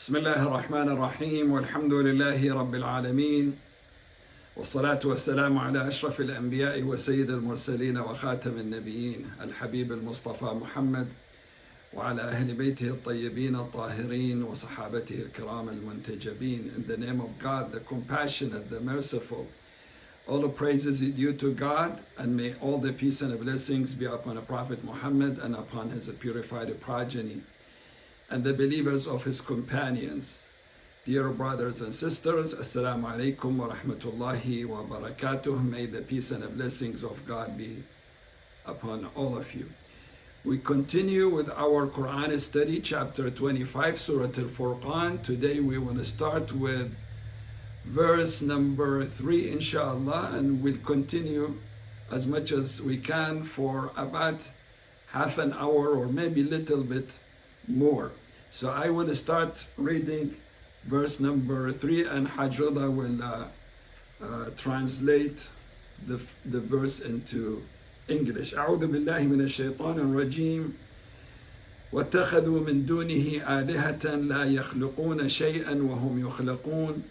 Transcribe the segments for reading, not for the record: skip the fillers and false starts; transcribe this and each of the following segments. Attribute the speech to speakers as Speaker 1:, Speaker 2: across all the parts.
Speaker 1: بسم الله الرحمن الرحيم والحمد لله رب العالمين والصلاة والسلام على أشرف الأنبياء وسيد المرسلين وخاتم النبيين الحبيب المصطفى محمد وعلى أهل بيته الطيبين الطاهرين وصحابته الكرام المنتجبين. In the name of God, the compassionate, the merciful, all the praises is due to God, and may all the peace and the blessings be upon the Prophet Muhammad and upon his purified progeny and the believers of his companions. Dear brothers and sisters, Assalamu alaikum wa rahmatullahi wa barakatuh. May the peace and the blessings of God be upon all of you. We continue with our Quran study, chapter 25, Surah Alforqan. Today we want to start with verse number 3, inshallah, and we'll continue as much as we can for about half an hour or maybe a little bit more. So I will start reading verse number 3, and Hajrullah will translate the verse into English. أعوذ بالله من الشيطان الرجيم واتخذوا من دونه آلهة لا يخلقون شيئا وهم يخلقون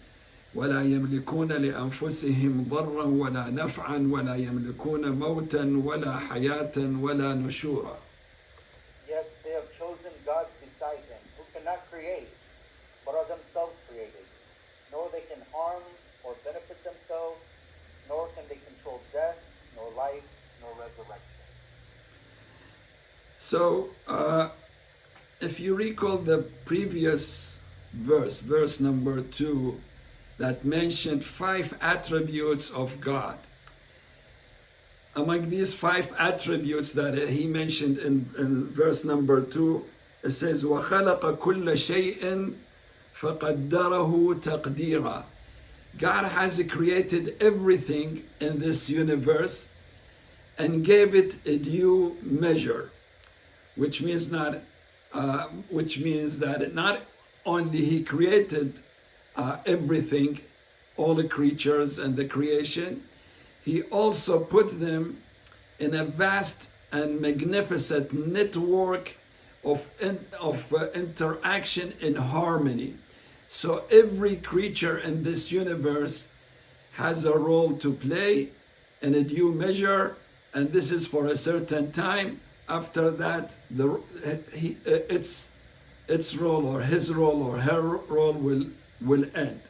Speaker 1: ولا يملكون لأنفسهم ضرا ولا نفعا ولا يملكون موتا ولا حياة ولا نشورا.
Speaker 2: Yet they have chosen gods beside him, who cannot create, but are themselves created. Nor they can harm or benefit themselves, nor can they control death, nor life, nor resurrection.
Speaker 1: So, if you recall the previous verse, verse number 2, that mentioned 5 attributes of God. Among these 5 attributes that he mentioned in verse number 2, it says, وَخَلَقَ كُلَّ شَيْءٍ فَقَدَّرَهُ تَقْدِيرًا. God has created everything in this universe and gave it a due measure, which means that not only he created everything, all the creatures and the creation, he also put them in a vast and magnificent network of interaction in harmony. So every creature in this universe has a role to play in a due measure, and this is for a certain time. After that, its role or his role or her role will end.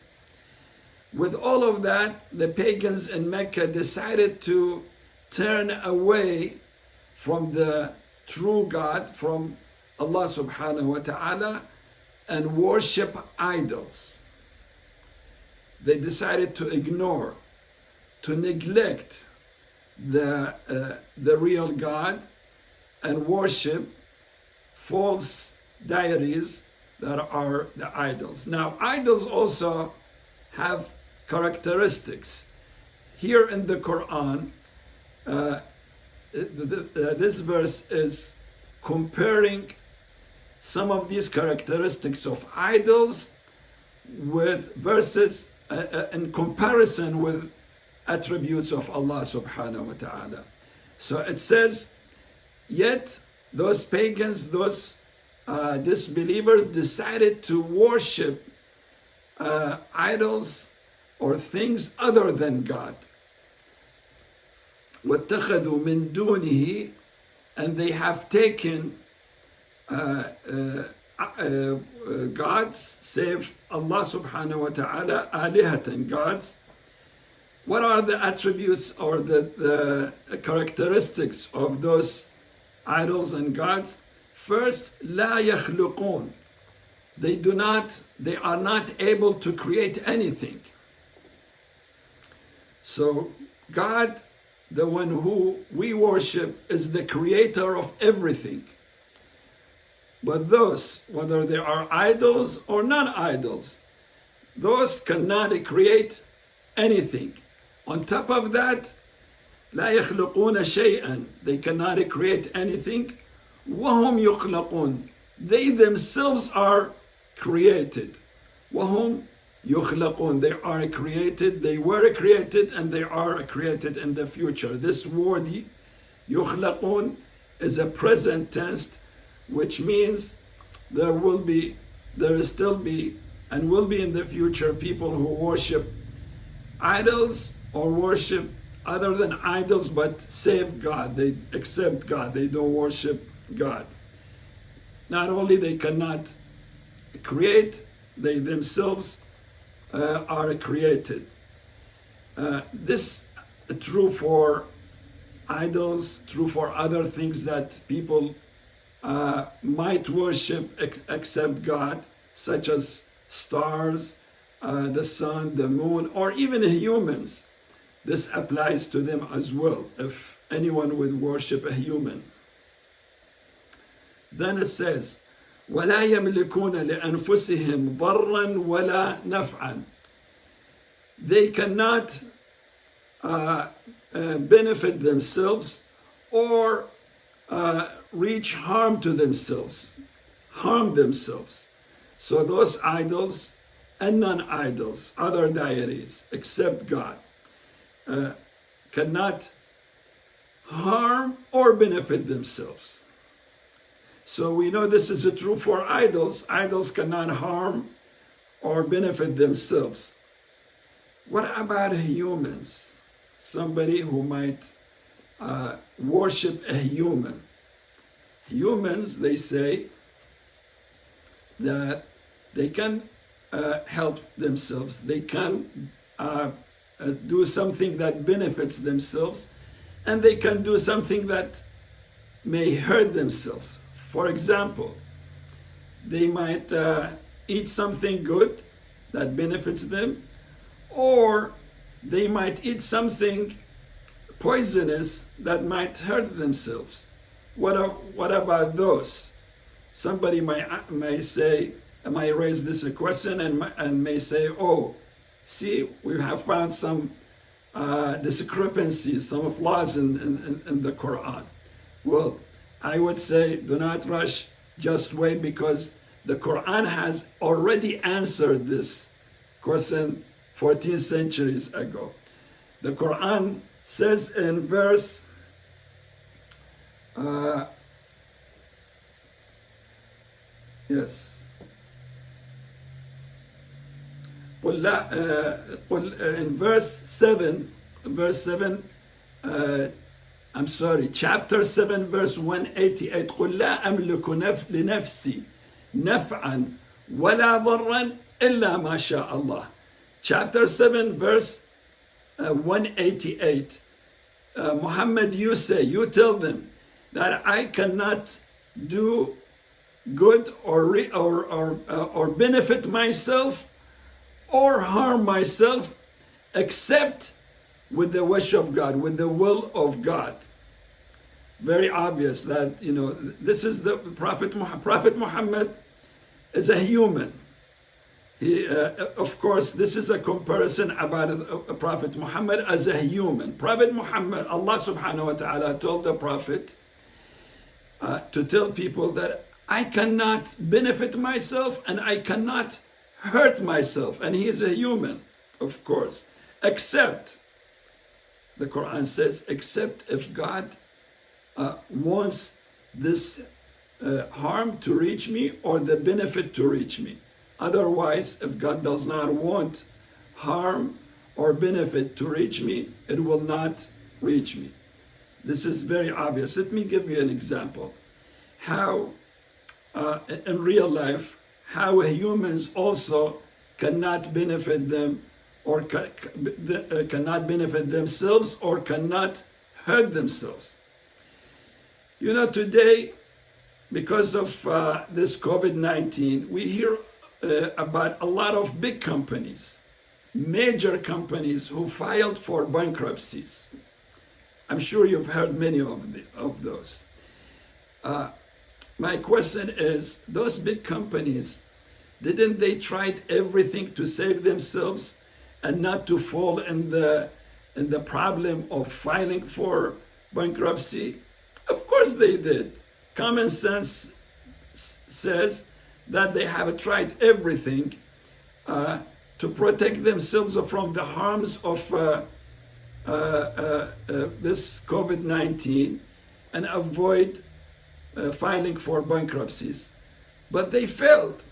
Speaker 1: With all of that, the pagans in Mecca decided to turn away from the true God, from Allah subhanahu wa ta'ala, and worship idols. They decided to ignore, to neglect the real God and worship false deities that are the idols. Now, idols also have characteristics. Here in the Quran, this verse is comparing some of these characteristics of idols with verses in comparison with attributes of Allah subhanahu wa ta'ala. So it says, yet those pagans, those disbelievers decided to worship idols or things other than God. وَاتَّخَذُوا مِن دُونِهِ, and they have taken gods, save Allah subhanahu wa ta'ala, alihatan, gods. What are the attributes or the characteristics of those idols and gods? First, لا يخلقون. They are not able to create anything. So God, the one who we worship, is the creator of everything. But those, whether they are idols or non-idols, those cannot create anything. On top of that, لا يخلقون شيئا. They cannot create anything. وهم يخلقون. They themselves are created. وهم يخلقون. They are created, they were created, and they are created in the future. This word يخلقون is a present tense, which means there will be there will still be and will be in the future people who worship idols or worship other than idols but save God. They accept God. They don't worship God. Not only they cannot create, they themselves are created. This is true for idols, true for other things that people might worship except God, such as stars, the sun, the moon, or even humans. This applies to them as well, if anyone would worship a human. Then it says, وَلَا يَمْلِكُونَ لِأَنفُسِهِمْ ضَرًّا وَلَا نَفْعًا. They cannot benefit themselves or reach harm to themselves, harm themselves. So those idols and non-idols, other deities except God, cannot harm or benefit themselves. So we know this is true for idols. Idols cannot harm or benefit themselves. What about humans? Somebody who might worship a human. Humans, they say that they can help themselves. They can do something that benefits themselves, and they can do something that may hurt themselves. For example, they might eat something good that benefits them, or they might eat something poisonous that might hurt themselves. What about those? Somebody may say, might raise this question and may say, oh, see, we have found some discrepancies, some flaws in the Quran. Well, I would say, do not rush, just wait, because the Quran has already answered this question 14 centuries ago. The Quran says in verse yes. In verse 7, chapter 7, verse 188, قُلْ لَا أَمْلِكُ لِنَفْسِي نَفْعًا وَلَا ضَرًّا إِلَّا مَا شَاءَ اللَّهِ. Chapter 7, verse 188. Muhammad, you tell them that I cannot do good or benefit myself or harm myself except with the wish of God, with the will of God. Very obvious that, this is the Prophet Muhammad is a human. He, of course, this is a comparison about Prophet Muhammad as a human. Prophet Muhammad, Allah subhanahu wa ta'ala told the Prophet to tell people that I cannot benefit myself and I cannot hurt myself. And he is a human, of course, except, the Quran says, except if God wants this harm to reach me or the benefit to reach me. Otherwise, if God does not want harm or benefit to reach me, it will not reach me. This is very obvious. Let me give you an example. How, in real life, how humans also cannot benefit them or cannot benefit themselves or cannot hurt themselves. Today, because of this COVID-19, we hear about a lot of big companies, major companies who filed for bankruptcies. I'm sure you've heard many of those. My question is, those big companies, didn't they try everything to save themselves and not to fall in the problem of filing for bankruptcy? Of course they did. Common sense says that they have tried everything to protect themselves from the harms of this COVID-19 and avoid filing for bankruptcies. But they failed.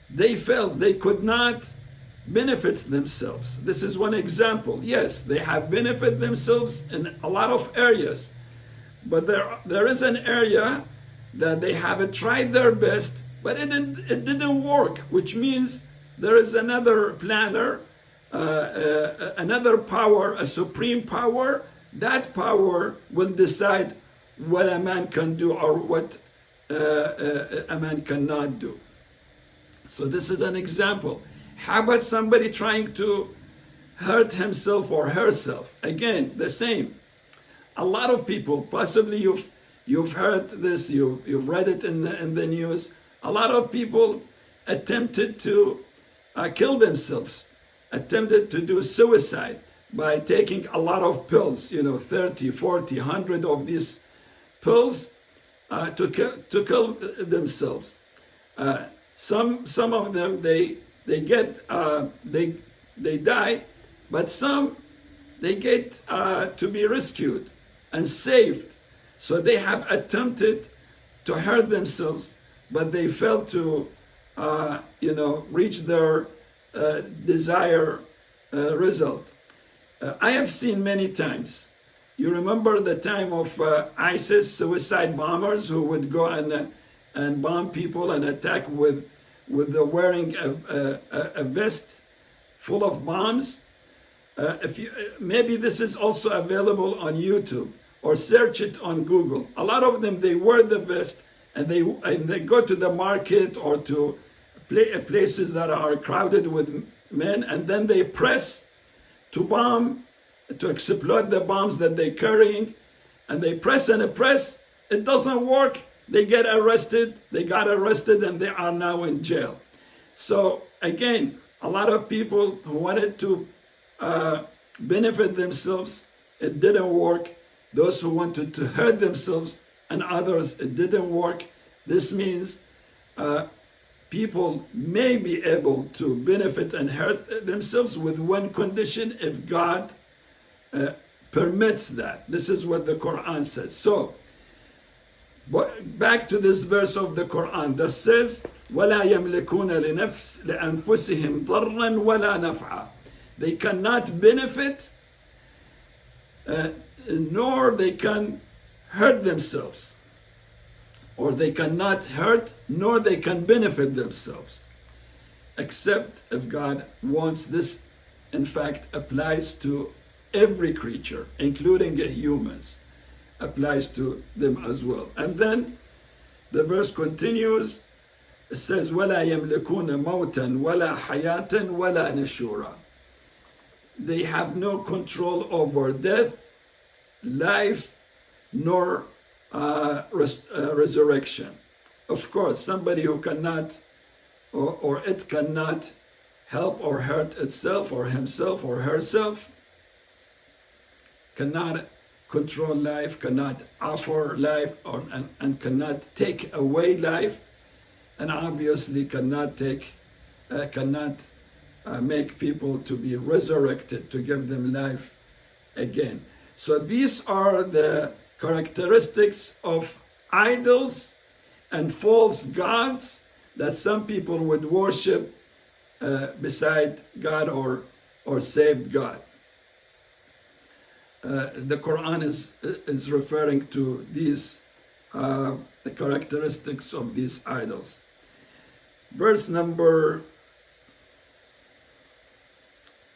Speaker 1: they felt they could not benefit themselves. This is one example. Yes, they have benefited themselves in a lot of areas, but there is an area that they have tried their best, but it didn't work, which means there is another planner, another power, a supreme power. That power will decide what a man can do or what a man cannot do. So this is an example. How about somebody trying to hurt himself or herself? Again, the same. A lot of people, possibly you've heard this, you've read it in the news. A lot of people attempted to kill themselves, attempted to do suicide by taking a lot of pills, 30, 40, 100 of these pills to kill themselves. Some of them they die, but some they get to be rescued and saved. So they have attempted to hurt themselves, but they failed to reach their desired result. I have seen many times. You remember the time of ISIS suicide bombers who would go and bomb people and attack with wearing a vest full of bombs. Maybe this is also available on YouTube, or search it on Google. A lot of them, they wear the vest and they go to the market or to places that are crowded with men, and then they press to bomb, to explode the bombs that they're carrying, and they press and press. It doesn't work. They get arrested. They got arrested and they are now in jail. So again, a lot of people who wanted to benefit themselves, it didn't work. Those who wanted to hurt themselves and others, it didn't work. This means people may be able to benefit and hurt themselves with one condition: if God permits that. This is what the Quran says. So, back to this verse of the Quran that says, وَلَا يَمْلِكُونَ لِأَنفُسِهِمْ ضَرًّا وَلَا نَفْعًا. They cannot benefit, nor they can hurt themselves. Or they cannot hurt, nor they can benefit themselves. Except if God wants. This, in fact, applies to every creature, including humans. Applies to them as well. And then the verse continues. It says, وَلَا يَمْلِكُونَ مَوْتًا وَلَا حَيَاةً وَلَا نَشُورًا. They have no control over death, life, nor resurrection. Of course, somebody who cannot, or it cannot help or hurt itself or himself or herself, cannot control life, cannot offer life, and cannot take away life, and obviously cannot make people to be resurrected, to give them life again. So these are the characteristics of idols and false gods that some people would worship beside God or saved God. The Quran is referring to these the characteristics of these idols. Verse number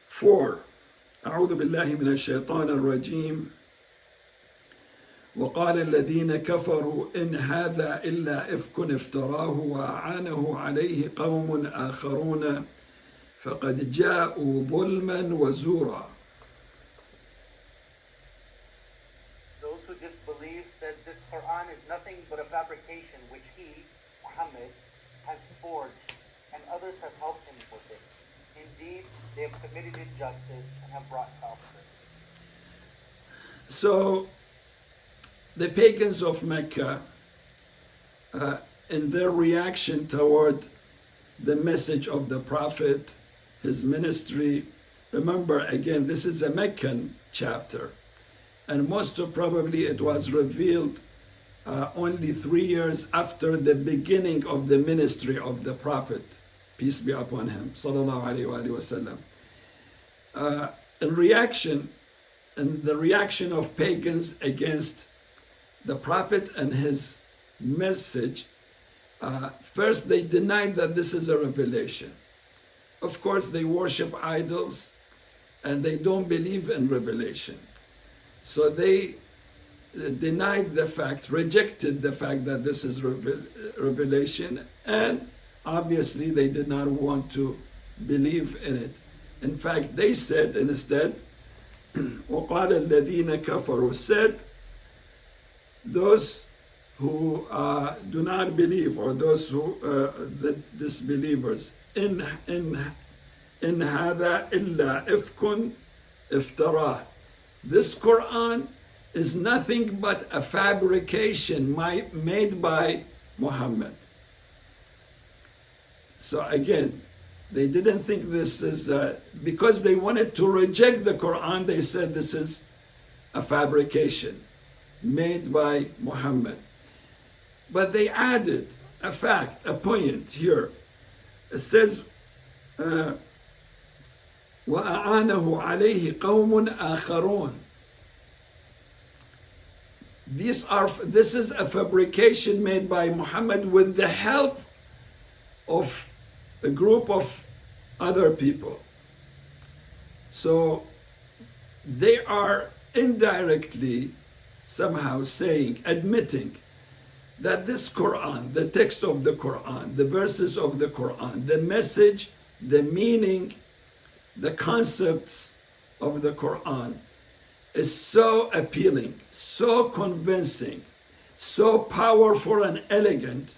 Speaker 1: 4. أعوذ بالله من الشيطان الرجيم. وقال الذين كفروا إن هذا إلا إفك افتراه وأعانه عليه قوم آخرون فقد جاءوا ظلما وزورا.
Speaker 2: Those who disbelieve said this Quran is nothing but a fabrication which he, Muhammad, has forged, and others have helped him with it. Indeed, they have committed injustice and have brought falsehood.
Speaker 1: So, the pagans of Mecca, in their reaction toward the message of the Prophet, his ministry, remember again, this is a Meccan chapter, and most probably it was revealed only 3 years after the beginning of the ministry of the Prophet peace be upon him, sallallahu alayhi wa sallam. In reaction, and the reaction of pagans against the Prophet and his message, first they denied that this is a revelation. Of course, they worship idols and they don't believe in revelation. So they denied the fact, rejected the fact that this is revelation, and obviously they did not want to believe in it. In fact, they said instead, وَقَالَ الَّذِينَ كَفَرُوا, said those who do not believe, or those who the disbelievers, in هذا إلا إفك افتراه. This Quran is nothing but a fabrication made by Muhammad. So again, they didn't think this is, because they wanted to reject the Quran, they said this is a fabrication made by Muhammad. But they added a fact, a point here. It says, وَأَعَانَهُ عَلَيْهِ قَوْمٌ آخَرُونَ. This is a fabrication made by Muhammad with the help of a group of other people. So they are indirectly somehow saying, admitting that this Quran, the text of the Quran, the verses of the Quran, the message, the meaning, the concepts of the Quran is so appealing, so convincing, so powerful and elegant,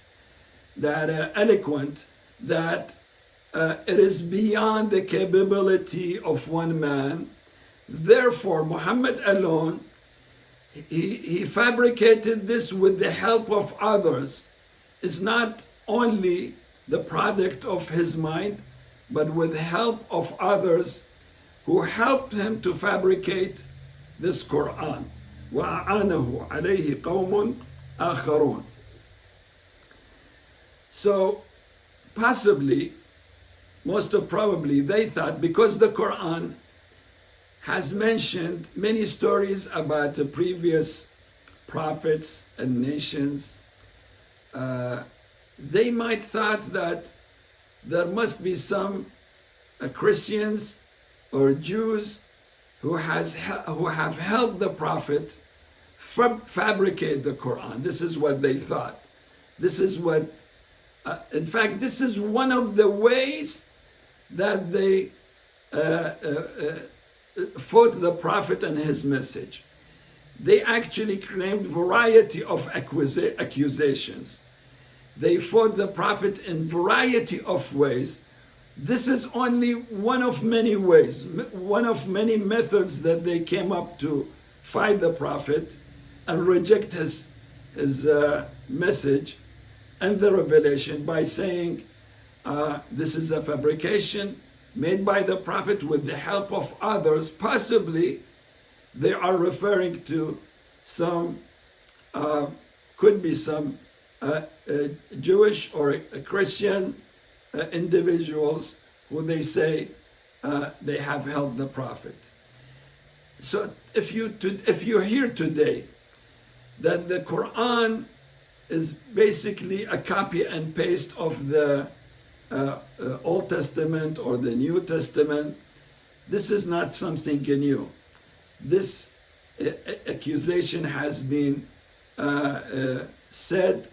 Speaker 1: that eloquent, that it is beyond the capability of one man. Therefore, Muhammad alone, he fabricated this with the help of others. Is not only the product of his mind, but with the help of others who helped him to fabricate this Quran. وَأَعَانَهُ عَلَيْهِ قَوْمٌ آخَرُونَ. So possibly, most probably, they thought because the Quran has mentioned many stories about the previous prophets and nations, they might thought that there must be some Christians or Jews who have helped the Prophet fabricate the Quran. This is what they thought. This is what, in fact, this is one of the ways that they fought the Prophet and his message. They actually claimed variety of accusations. They fought the Prophet in variety of ways. This is only one of many ways, one of many methods that they came up to fight the Prophet and reject his message and the revelation by saying this is a fabrication made by the Prophet with the help of others. Possibly they are referring to some, could be some Jewish or Christian individuals who they say they have helped the Prophet. So if you hear today that the Quran is basically a copy and paste of the Old Testament or the New Testament, this is not something new. This accusation has been said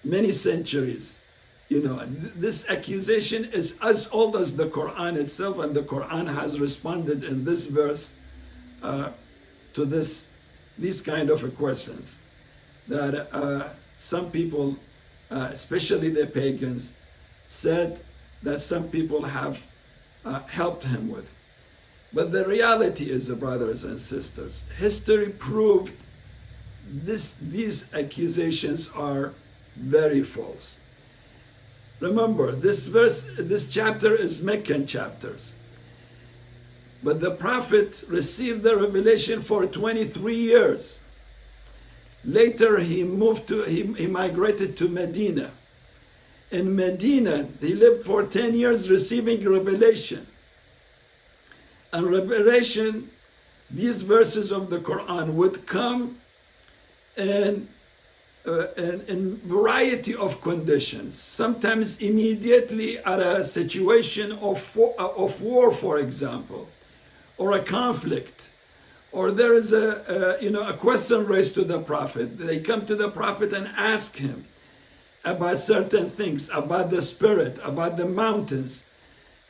Speaker 1: many centuries. You know, this accusation is as old as the Quran itself, and the Quran has responded in this verse to these kind of questions that some people, especially the pagans, said that some people have helped him with. But the reality is, brothers and sisters, history proved these accusations are very false. Remember, this chapter is Meccan chapters. But the Prophet received the revelation for 23 years. Later he migrated to Medina. In Medina, he lived for 10 years receiving revelation. And revelation, these verses of the Quran would come in variety of conditions. Sometimes immediately at a situation of war, for example, or a conflict, or there is a question raised to the Prophet. They come to the Prophet and ask him about certain things, about the spirit, about the mountains,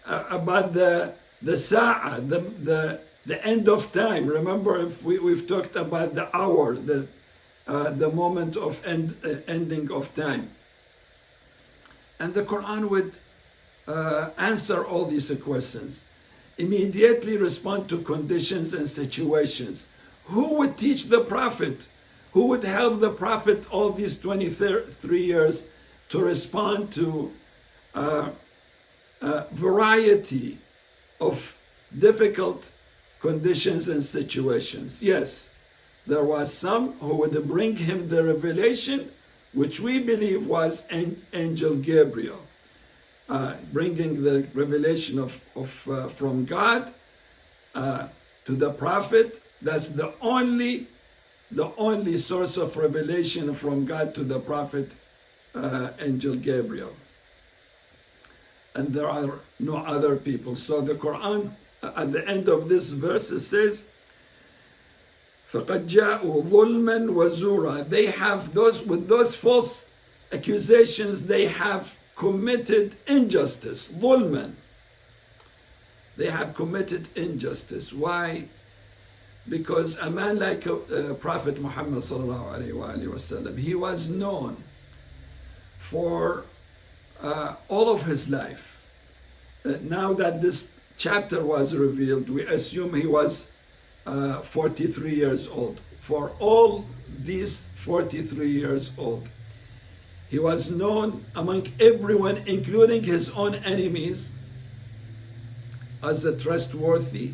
Speaker 1: about the Sa'ah, the end of time. Remember, if we've talked about the hour, the moment of ending of time. And the Quran would answer all these questions, immediately respond to conditions and situations. Who would teach the Prophet? Who would help the Prophet all these 23 years to respond to a variety of difficult conditions and situations? Yes, there was some who would bring him the revelation, which we believe was Angel Gabriel, bringing the revelation from God to the Prophet. That's the only source of revelation from God to the Prophet, Angel Gabriel. And there are no other people. So the Quran, at the end of this verse, it says, فَقَدْ جَاءُوا ظُلْمًا وَزُورًا. They have with those false accusations, they have committed injustice. ظُلْمًا. They have committed injustice. Why? Because a man like Prophet Muhammad sallallahu alaihi wasallam, he was known for all of his life. Now that this chapter was revealed, we assume he was 43 years old. For all these 43 years old, he was known among everyone, including his own enemies, as a trustworthy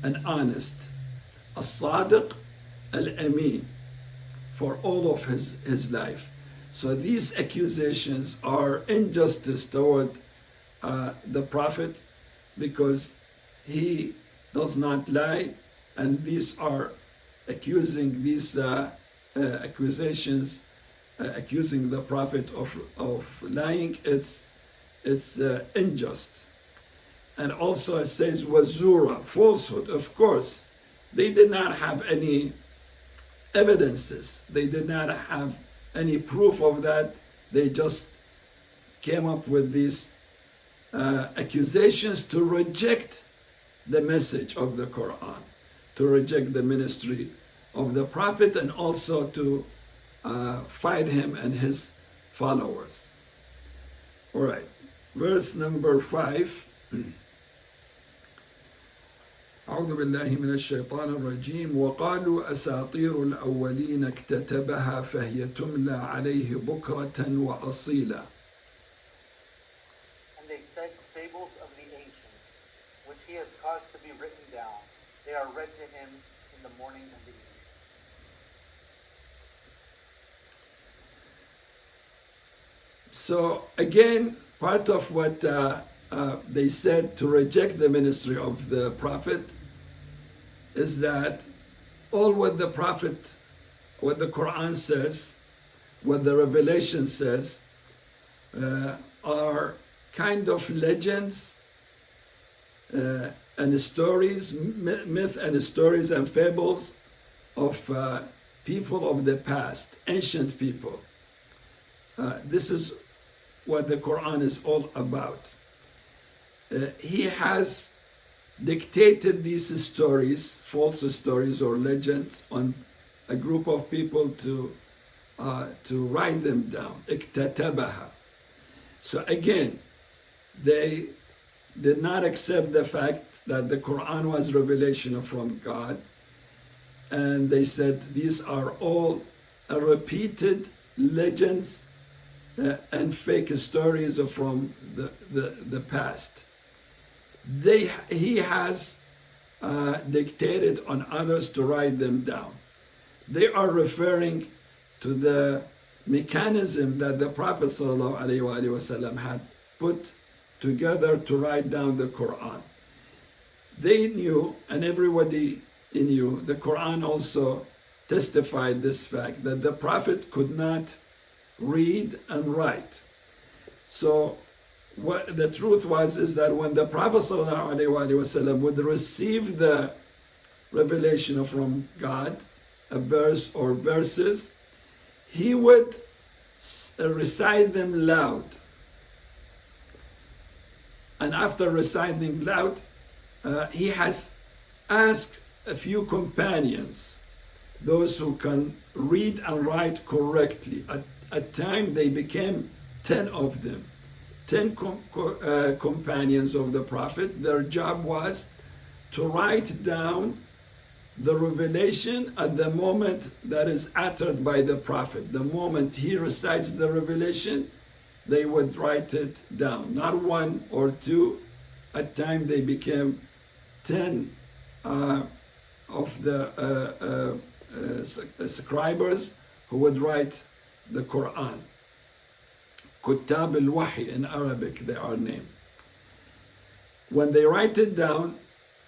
Speaker 1: and honest, as-sadiq al-amin, for all of his life. So these accusations are injustice toward the Prophet, because he does not lie, and these are accusations accusing the Prophet of lying. It's unjust. And also it says wazura, falsehood. Of course, they did not have any evidences. They did not have any proof of that. They just came up with these accusations to reject the message of the Quran, to reject the ministry of the Prophet, and also to fight him and his followers. All right, verse number 5. أعوذ بالله من الشيطان الرجيم وقالوا أساطير الأولين اكتتبها فهي تملى عليه بكرة وأصيلا.
Speaker 2: And they said, fables of the ancients, which he has caused to be written down, they are read to him in the morning and the evening.
Speaker 1: So again, part of what they said to reject the ministry of the Prophet is that all what the Prophet, what the Quran says, what the Revelation says, are kind of legends and stories, myth and stories and fables of people of the past, ancient people. This is what the Quran is all about. He has dictated these stories, false stories or legends, on a group of people to write them down. اكتتبها. So again, they did not accept the fact that the Quran was revelation from God, and they said these are all repeated legends and fake stories from the past. He has dictated on others to write them down. They are referring to the mechanism that the Prophet ﷺ had put together to write down the Quran. They knew, and everybody knew, the Quran also testified this fact, that the Prophet could not read and write. So what the truth was is that when the Prophet ﷺ would receive the revelation from God, a verse or verses, he would recite them loud. And after reciting loud, he has asked a few companions, those who can read and write correctly. At time they became 10 of them, 10 companions of the Prophet. Their job was to write down the revelation at the moment that is uttered by the Prophet. The moment he recites the revelation, they would write it down. Not one or two. At time they became 10 of the scribers who would write the Quran. Kutab al-Wahi in Arabic, they are named. When they write it down,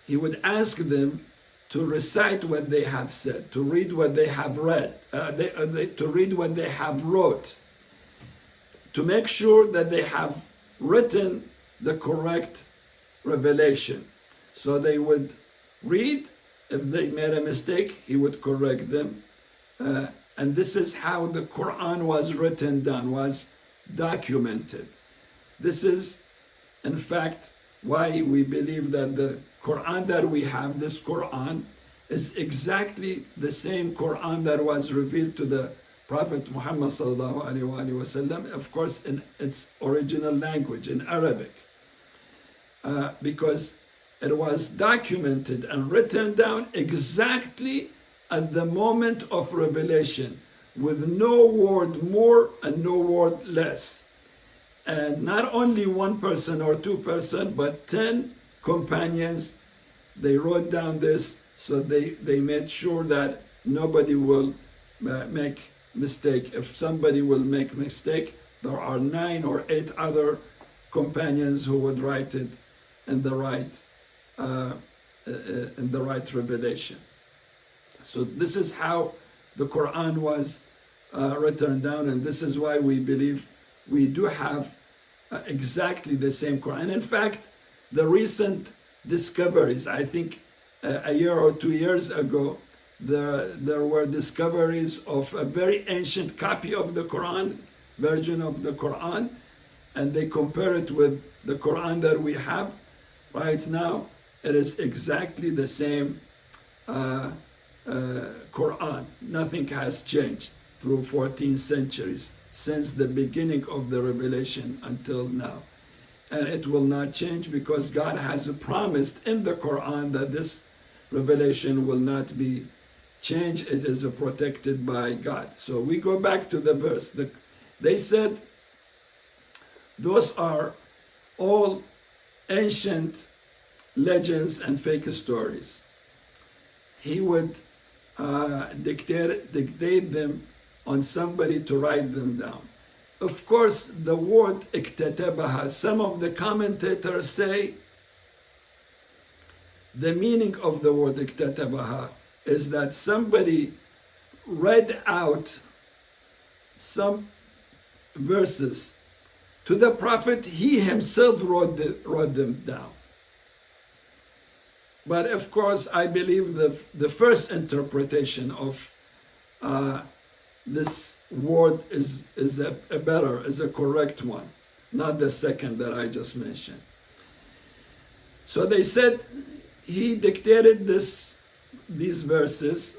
Speaker 1: he would ask them to recite what they have said, to read what they have read, to read what they have wrote, to make sure that they have written the correct revelation. So they would read. If they made a mistake, he would correct them. And this is how the Quran was written down, was documented. This is, in fact, why we believe that the Quran that we have, this Quran, is exactly the same Quran that was revealed to the Prophet Muhammad sallallahu alaihi wasallam, of course in its original language, in Arabic, because it was documented and written down exactly at the moment of revelation, with no word more and no word less. And not only one person or two person, but 10 companions, they wrote down this, so they made sure that nobody will make mistake. If somebody will make mistake, there are 9 or 8 other companions who would write it in the right revelation. So this is how the Quran was written down, and this is why we believe we do have exactly the same Quran. And in fact, the recent discoveries, I think a year or 2 years ago, there were discoveries of a very ancient copy of the Quran, version of the Quran, and they compare it with the Quran that we have right now. It is exactly the same Quran. Nothing has changed through 14 centuries, since the beginning of the revelation until now. And it will not change, because God has promised in the Quran that this revelation will not be changed. It is protected by God. So we go back to the verse. They said those are all ancient legends and fake stories. He would dictate them on somebody to write them down. Of course, the word اكتتبها, some of the commentators say the meaning of the word اكتتبها is that somebody read out some verses to the Prophet. He himself wrote them down. But of course, I believe the first interpretation of this word is a correct one, not the second that I just mentioned. So they said he dictated these verses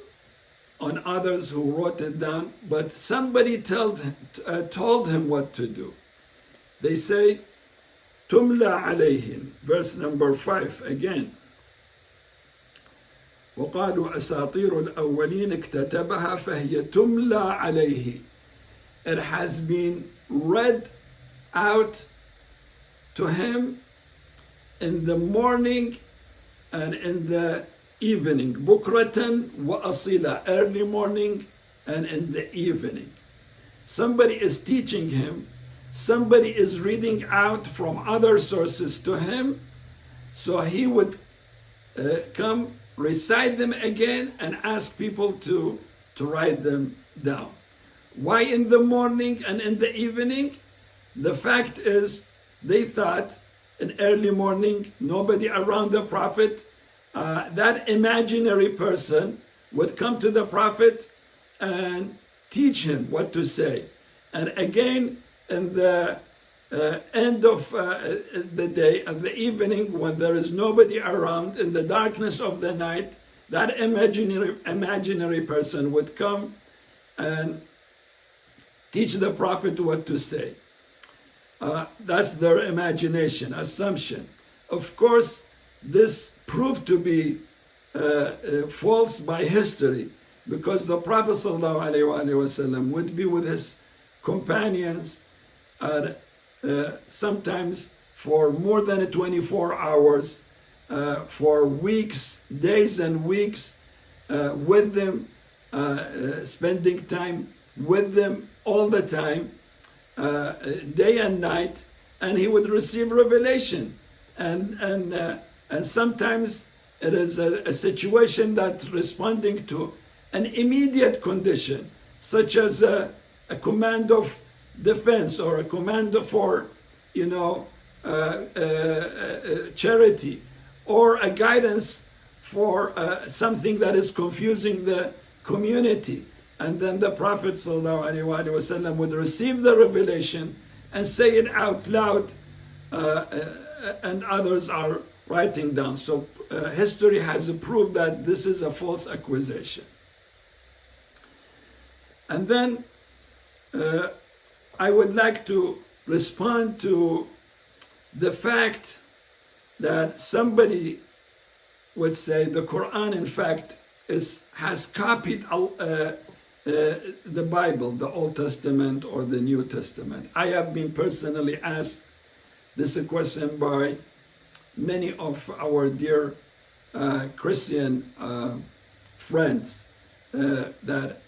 Speaker 1: on others who wrote it down, but somebody told him what to do. They say, Tumla alayhim, verse number 5 again. وقالوا أساطير الأولين اكتتبها فهي تملى عليه. It has been read out to him in the morning and in the evening. بكرة وأصيلا, early morning and in the evening. somebody is teaching him, somebody is reading out from other sources to him, so he would come, recite them again, and ask people to write them down. Why in the morning and in the evening? The fact is, they thought in early morning, nobody around the Prophet, that imaginary person would come to the Prophet and teach him what to say. And again, in the end of the day and the evening, when there is nobody around, in the darkness of the night, that imaginary person would come and teach the Prophet what to say. That's their imagination, assumption. Of course, this proved to be false by history, because the Prophet ﷺ would be with his companions sometimes for more than 24 hours, for weeks, days and weeks, with them, spending time with them all the time, day and night, and he would receive revelation. And sometimes it is a situation that responding to an immediate condition, such as a command of defense or a command for, charity, or a guidance for something that is confusing the community. And then the Prophet ﷺ would receive the revelation and say it out loud, and others are writing down. So history has proved that this is a false accusation. And then I would like to respond to the fact that somebody would say the Quran, in fact, has copied the Bible, the Old Testament or the New Testament. I have been personally asked this question by many of our dear Christian friends, that,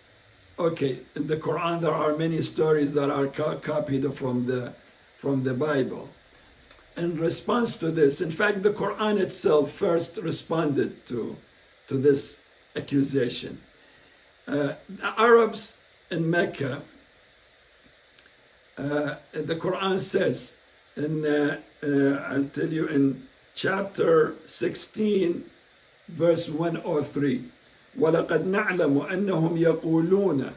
Speaker 1: okay, in the Quran there are many stories that are copied from the Bible. In response to this, in fact, the Quran itself first responded to this accusation. The Arabs in Mecca, the Quran says, I'll tell you in chapter 16, verse 103, وَلَقَدْ نَعْلَمُ أَنَّهُمْ يَقُولُونَ,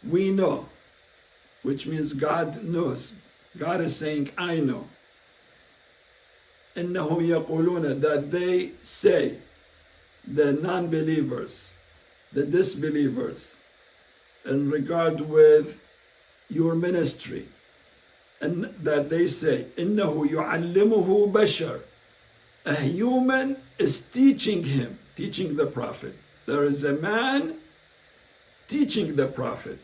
Speaker 1: we know, which means God knows. God is saying, I know. إِنَّهُمْ يَقُولُونَ, that they say, the non-believers, the disbelievers, in regard with your ministry, and that they say, إِنَّهُ يُعَلِّمُهُ بَشَرٌ, a human is teaching him, teaching the Prophet. There is a man teaching the Prophet.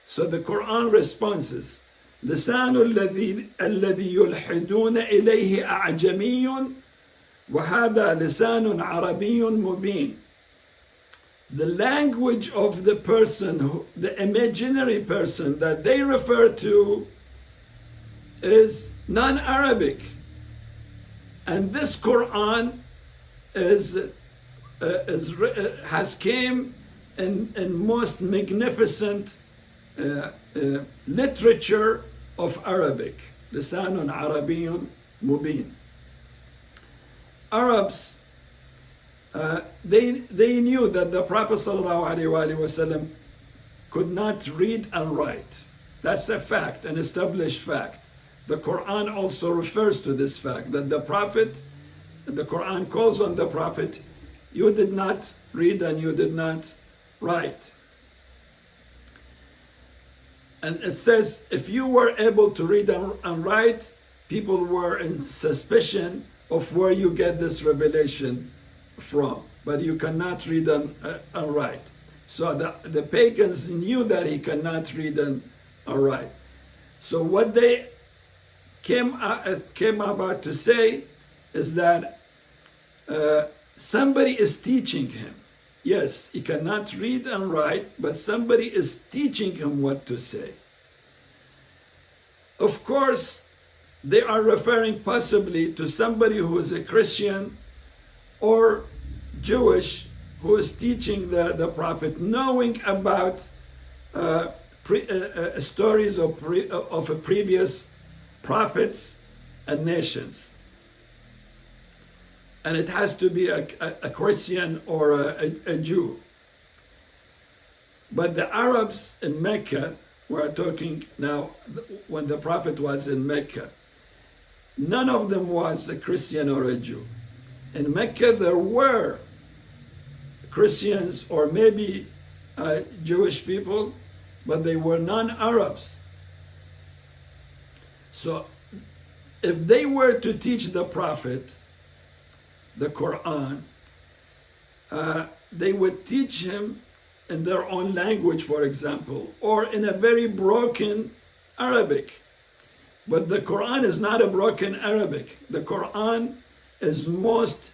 Speaker 1: So the Quran responses, لسان الذي يلحدون إليه أعجمي وهذا لسان عربي مبين. The language of the person, the imaginary person that they refer to, is non-Arabic. And this Quran has came in most magnificent literature of Arabic. لسان عربي مبين. Arabs, they knew that the Prophet ﷺ could not read and write. That's a fact, an established fact. The Quran also refers to this fact, that the Quran calls on the Prophet, you did not read and you did not write. And it says, if you were able to read and write, people were in suspicion of where you get this revelation from. But you cannot read and write. So the pagans knew that he cannot read and write. So what they came about to say is that somebody is teaching him. Yes, he cannot read and write, but somebody is teaching him what to say. Of course, they are referring possibly to somebody who is a Christian or Jewish who is teaching the Prophet, knowing about stories of previous prophets and nations. And it has to be a Christian or a Jew. But the Arabs in Mecca, we're talking now when the Prophet was in Mecca, none of them was a Christian or a Jew. In Mecca there were Christians or maybe Jewish people, but they were non-Arabs. So if they were to teach the Prophet the Quran, they would teach him in their own language, for example, or in a very broken Arabic. But the Quran is not a broken Arabic. The Quran is most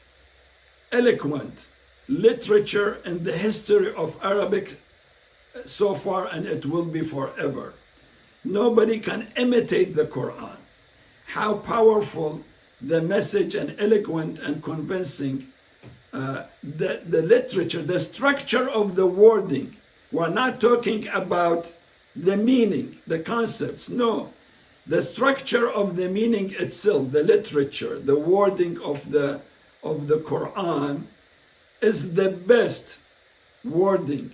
Speaker 1: eloquent literature in the history of Arabic so far, and it will be forever. Nobody can imitate the Quran. How powerful the message and eloquent and convincing the literature, the structure of the wording. We're not talking about the meaning, the concepts. No, the structure of the meaning itself, the literature, the wording of the Quran is the best wording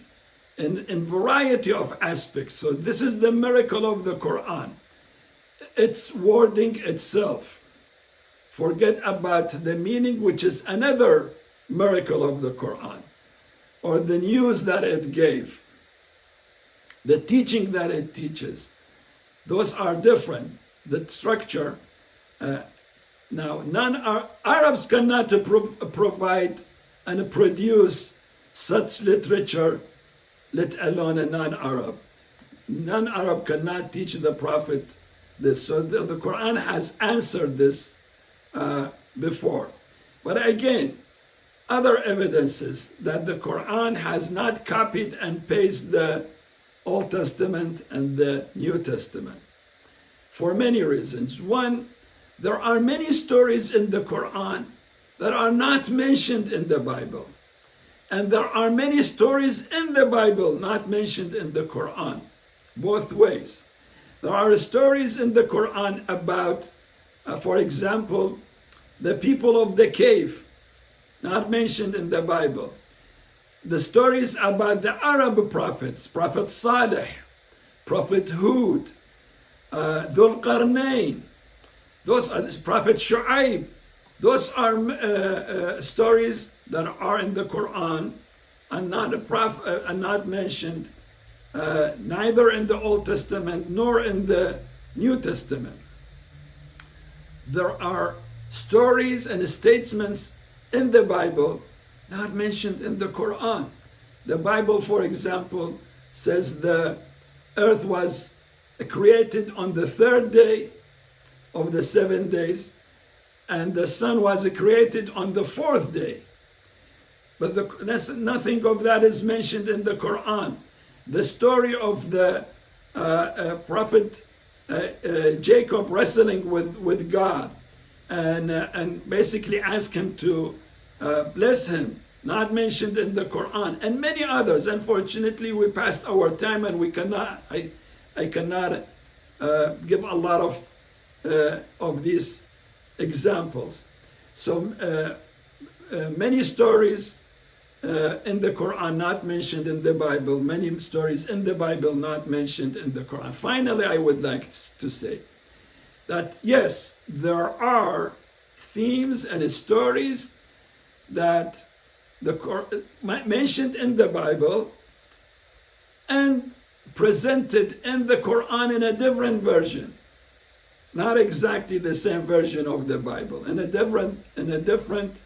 Speaker 1: in variety of aspects. So this is the miracle of the Quran. It's wording itself. Forget about the meaning, which is another miracle of the Quran, or the news that it gave, the teaching that it teaches. Those are different. The structure. Now, Arabs cannot provide and produce such literature, let alone a non-Arab. Non-Arab cannot teach the Prophet this. So the Quran has answered this before. But again, other evidences that the Quran has not copied and pasted the Old Testament and the New Testament for many reasons. One, there are many stories in the Quran that are not mentioned in the Bible. And there are many stories in the Bible not mentioned in the Quran, both ways. There are stories in the Quran about, for example, the people of the cave, not mentioned in the Bible. The stories about the Arab prophets, Prophet Saleh, Prophet Hud, Dhul Qarnayn, those are Prophet Shu'aib. Those are stories that are in the Quran and not mentioned neither in the Old Testament nor in the New Testament. There are stories and statements in the Bible not mentioned in the Quran. The Bible, for example, says the earth was created on the third day of the 7 days, and the sun was created on the fourth day. But nothing of that is mentioned in the Quran. The story of the prophet Jacob wrestling with God and basically ask him to bless him, not mentioned in the Quran, and many others. Unfortunately, we passed our time and we cannot. I cannot give a lot of these examples. So many stories in the Quran not mentioned in the Bible, many stories in the Bible not mentioned in the Quran. Finally, I would like to say that yes, there are themes and stories that mentioned in the Bible and presented in the Quran in a different version, not exactly the same version of the Bible, in a different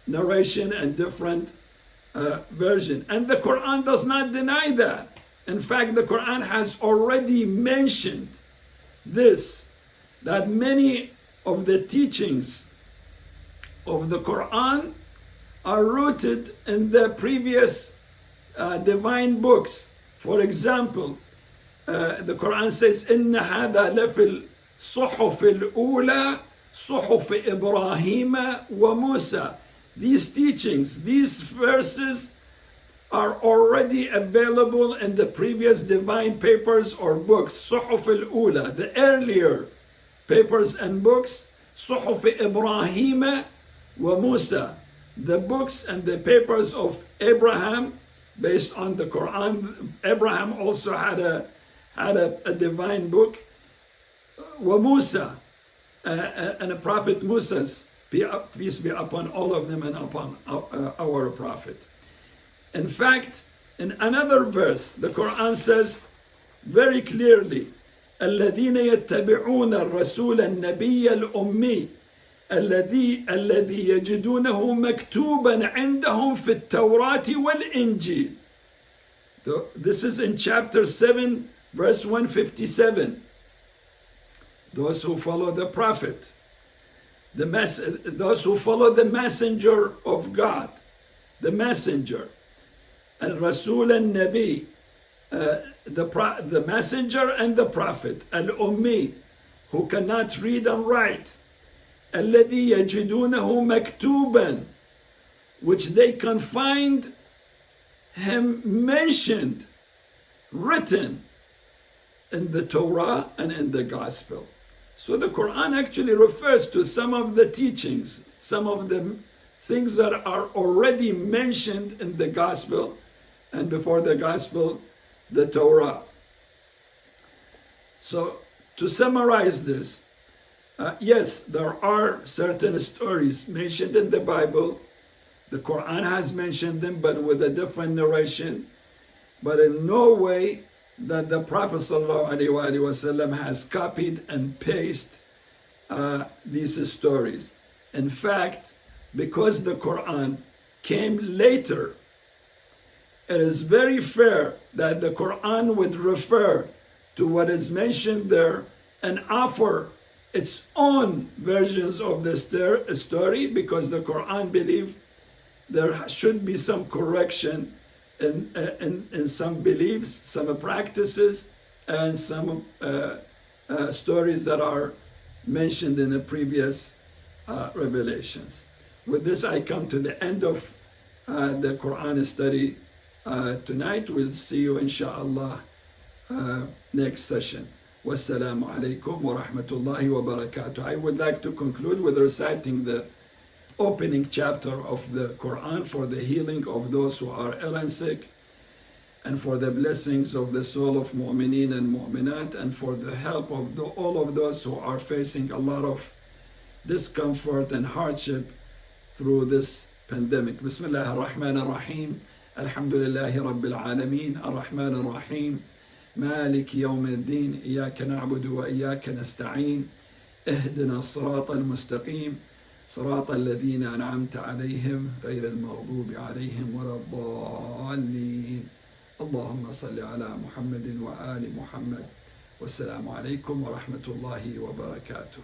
Speaker 1: narration and different version. And the Quran does not deny that. In fact, the Quran has already mentioned this, that many of the teachings of the Quran are rooted in the previous divine books. For example, the Quran says, إِنَّ هَذَا لَفِي الصُّحُفِ الْأُولَى صُحُفِ إِبْرَاهِيمَ وَمُوسَى. These teachings, these verses are already available in the previous divine papers or books. صُحُفِ الْأُولَى, the earlier papers and books. صُحُفِ إِبْرَاهِيمَ وَمُوسَى, the books and the papers of Abraham based on the Quran. Abraham also had a divine book. وَمُوسَى, and the Prophet Moses, peace be upon all of them and upon our Prophet. In fact, in another verse, the Quran says very clearly, الذين يتبعون الرسول النبي الأمي الذي يجدونه مكتوبا عندهم في التوراة والإنجيل. This is in chapter 7, verse 157. Those who follow the prophet, those who follow the messenger of God, the messenger, al-Rasul al-Nabi, the messenger and the prophet, al-Ummi, who cannot read and write, الذي يجدونه مكتوبا, which they can find him mentioned, written in the Torah and in the Gospel. So the Quran actually refers to some of the teachings, some of the things that are already mentioned in the Gospel, and before the Gospel, the Torah. So to summarize this, yes, there are certain stories mentioned in the Bible. The Quran has mentioned them, but with a different narration. But in no way that the Prophet ﷺ has copied and pasted these stories. In fact, because the Quran came later, it is very fair that the Quran would refer to what is mentioned there and offer its own versions of the story, because the Quran believes there should be some correction in some beliefs, some practices, and some stories that are mentioned in the previous revelations. With this, I come to the end of the Quran study tonight. We'll see you, inshallah, next session. Wassalamu alaikum wa rahmatullahi wa barakatuh. I would like to conclude with reciting the opening chapter of the Quran for the healing of those who are ill and sick, and for the blessings of the soul of mu'mineen and mu'minat, and for the help of all of those who are facing a lot of discomfort and hardship through this pandemic. Bismillah ar-Rahman ar-Rahim. Alhamdulillahi Rabbil Alameen. Ar-Rahman ar-Rahim. مالك يوم الدين إياك نعبد وإياك نستعين اهدنا الصراط المستقيم صراط الذين أنعمت عليهم غير المغضوب عليهم ولا الضالين اللهم صل على محمد وآل محمد والسلام عليكم ورحمة الله وبركاته.